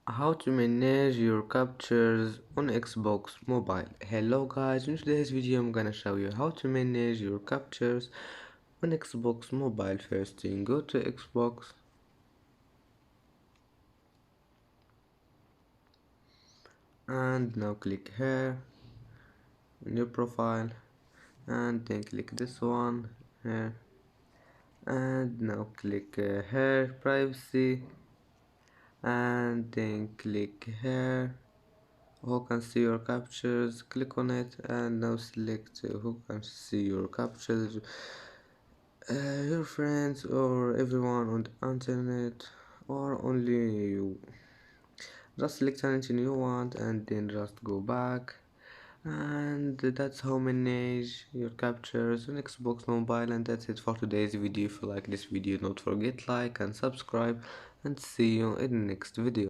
How to manage your captures on Xbox Mobile. Hello guys, in today's video I'm gonna show you how to manage your captures on Xbox Mobile. First thing, go to Xbox and now click here in your profile and then click this one here and now click here privacy and then click here who can see your captures. Click on it and now select who can see your captures, your friends or everyone on the internet or only you. Just select anything you want and then just go back, and that's how manage your captures on Xbox Mobile. And that's it for today's video. If you like this video, don't forget like and subscribe, and see you in the next video.